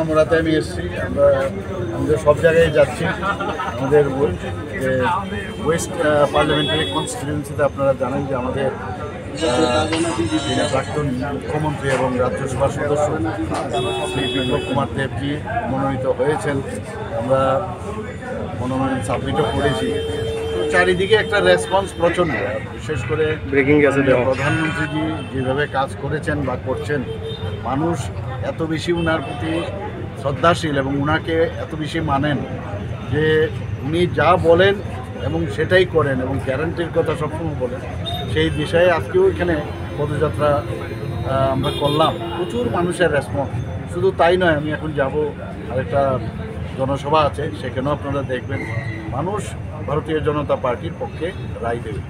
সোনামুড়াতে আমি এসেছি। আমাদের সব জায়গায় যাচ্ছি। আমাদের ওয়েস্ট পার্লামেন্টারি কনস্টিটিউয়েন্সিতে আপনারা জানেন যে আমাদের যিনি প্রাক্তন মুখ্যমন্ত্রী এবং রাজ্যসভার সদস্য শ্রী বিপ্লব কুমার দেবজি মনোনীত হয়েছেন। আমরা মনোনয়ন সাবমিটও করেছি। চারিদিকে একটা রেসপন্স প্রচণ্ড, বিশেষ করে প্রধানমন্ত্রীজি যেভাবে কাজ করেছেন বা করছেন, মানুষ এত বেশি ওনার প্রতি শ্রদ্ধাশীল এবং ওনাকে এত বেশি মানেন যে উনি যা বলেন এবং সেটাই করেন এবং গ্যারান্টির কথা সবসময় বলেন। সেই বিষয়ে আজকেও এখানে পদযাত্রা আমরা করলাম। প্রচুর মানুষের রেসপন্স। শুধু তাই নয়, আমি এখন যাব আরেকটা জনসভা আছে, সেখানেও আপনারা দেখবেন মানুষ ভারতীয় জনতা পার্টির পক্ষে রায় দেবে।